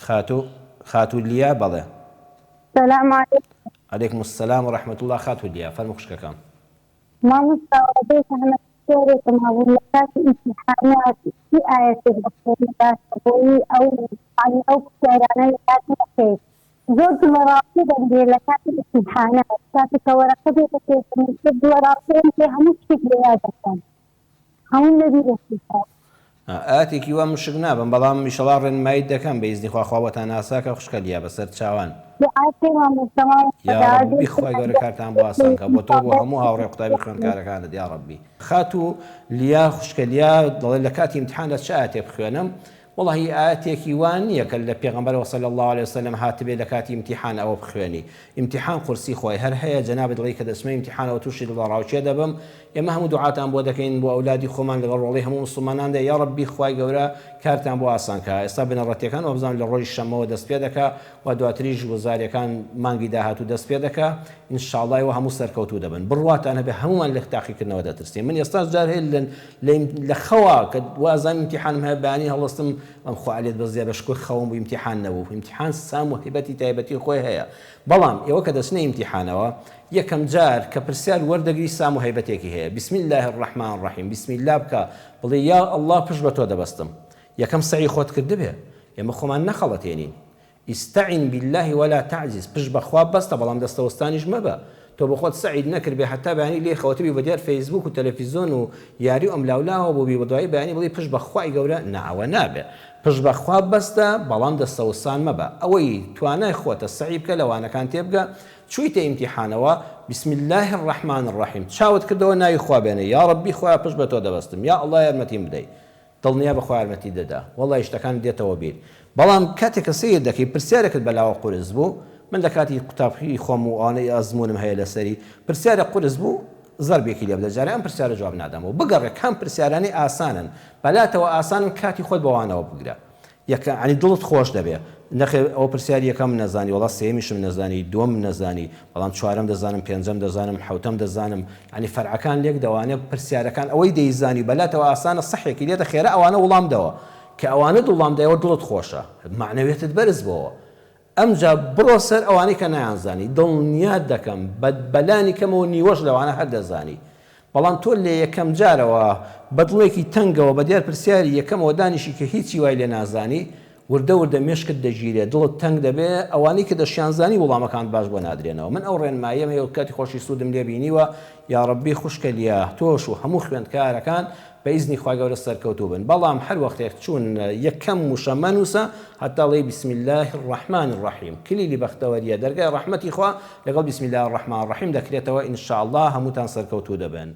خاتو لیا بەڵێ. سلام عليكم. عليكم السلام ورحمة الله. خاتو لیا فەرموو خوشکەکەم. مامۆستا ئەمە سێرێکم هەبوو لە کاتی ئیمتیحانات چی ئاەتێک بەخۆی باشە بۆی ئەو پرسیارانە لە کاتی بەخێر زۆر دووەڕاستی دەبێت لە کاتی ئیمتیحانات کاتێککە وەرەقە بێتە پێ دووەڕاستیان پێ هەموو شتێک لە یاد دەکەن هەموو لەبیر دەستیکات. ئاتێکی وە مشک نابم بەڵام میشەڵا ڕێنمایی دەکەم بە ئیزنی خواخواوەتان ئاساکە خوشکە لیا بەسەر چاوان. یا ڕەبی خوای گەورە کارتان بۆ ئاسانکە بۆ تۆ بۆ هەموو هاوڕێ قوتابی خوێندکارەکانت یا ڕەبی. خاتو لیا خوشکە لیا دەڵێ لە کاتی ئیمتیحان لە چ ئاەتێ بخوێنم؟ والله ئاەتێکی وان نییە کە لە پێغەمبەرەوە صلی الله عليه وسلم هاتبێ لە کاتی ئیمتیحان ئەوە بخوێنی. ئیمتیحان قورسی خۆی هەر هەیە جەنابەت دڵی کە دەچمە ئیمتیحانەوە تووشی دڵڕاوچێ دەبم ئێمە هەموو دوعاتان بۆ دەکەین بۆ ئەولادی خۆمان لەگەڵ ڕۆڵی هەموو موسڵمانان دێ یا ڕەبی خوای گەورە کارتان بۆ ئاسانکە. ئێستا بنەڕەتیەکان ئەو بزانام لە ڕۆژی شەمەوە دەست پێ دەکا و دواتریش وەزارەکان مانگی داهاتوو دەست پێ دەکا ئینشاءڵڵا و هەموو سەرکەوتوو دەبن. بڕواتان هەبێ هەمومان لە تاقیکردنەوە دەترسین. من ئێستا جار هەیە لە خەوا کە وازان ئیمتیحانم هەیە بەیانی هەڵەستم ئەم خوالێت بەزیە بە شکۆی خەوم بوو ئیمتیحان نەبوو. ئیمتیحان سام و هیبەتی تایبەتی خۆی هەیە بەڵام ئێوە کە دەچنە ئیمتیحانەوە یەکەم جار کە پرسیار وەردەگری سام و هەیبەتێکی هەیە بسم الله الرحمن الرحیم بسم الله بکە بڵێ یا الله پشت بە تۆ دەبەستم یەکەم سعی خۆت کرد بێ ئێمە خۆمان نەخەڵەتێنین. ئیستعین بالله ولا تعجز پشت بەخوا بەستە بەڵام دەستەوەستانیش مەبە. تۆ بە خۆت سعید نەکرد بێ حتا بەیانی لێ خەوتبی بە دیار فەیسبوک و تەلەڤیزۆن و یاری و ئەملاولاوە بۆ بی بەدوایی بەیانی بڵێ پشت بەخوای گەورە ناوە نابێ پشت بەخوا بەستە بەڵام دەستەوەستان مەبە. ئەوەی توانای خۆتە سعی بکە لەوانەکان تێبگە چوویتە ئیمتیحانەوە بسم الله الرحمن الرحیم چاوت کردەوە ناوی خوا بێنێ یا ڕەبی خۆیان پشت بە تۆ دەبەستم یا ئەڵڵا یارمەتیم بدەیت دڵنیا بەخوا یارمەتی دەدا وەڵڵای شتەکان دێتەوە بیر. بەڵام کاتێککە سەیر دەکەی پرسیارێکت بەلاوە قورس بوو من لە کاتی قوتابخی خۆم و ئەوانەی ئەزمونم هەیە لەسەری پرسیارە قورس بوو زەربێکی لێ بدە جارێ ئەم پرسیارە جواب نادەمەوە بگەڕێ کام پرسیارانی ئاسانن بەلاتەوە ئاسانن کاتی خۆت بەوانەوە بگرە ینی دڵت خۆش دەبێ نەخێ ئەو پرسیار یەکەم نەزانی وڵا سێمیشم نەزانی دووەم نەزانی بەڵام چوارەم دەزانم پێنجەم دەزانم حوتەم دەزانم ینی فەرعەکان لێک دەوانێت پرسیارەکان ئەوەی دەیزانی بەلاتەوە ئاسانە سەحێکی لێتە خێرا ئەوانە وڵامدەوە کە ئەوانە وڵامدایەوە دڵت خۆشە معنەوێتت بەرز بەوە. ئەمجا بڕۆ سەر ئەوانەی کە نایانزانی دڵنیات دەکەم بەلانی کەمەوە نیوەش لەوانە هەر دەزانی بەڵام تۆ لێ یەکەم جارەوە بەدڵێکی تەنگەوە بە دیار پرسیاری یەکەمەوە دانیشی کە هیچی وای لێ نازانی وردە وردە مێشکت دەگیرێت دڵت تەنگ دەبێ ئەوانەی کە دەشیانزانی وڵامەکان باش بۆ نادرێنەوە. من ئەو ڕێنماییەم هەیە کاتی خۆشی سوودم لێ بینیوە یا ڕەبی خوشکە لیا تۆش و هەموو خوێندکارەکان بە ئیزنی خوای گەورە سەرکەوتوو بن. بەڵام هەر وەختێک چوون یەکەم وشە مەنووسە هەتاڵێ بسم الله الرحمن الرحیم کلیلی بەختەوەریە دەرگای ڕەحمەتی خوا لەگەڵ بسم الله الرحمن الرحیم دەکرێتەوە ئینشاءالله هەمووتان سەرکەوتوو دەبن.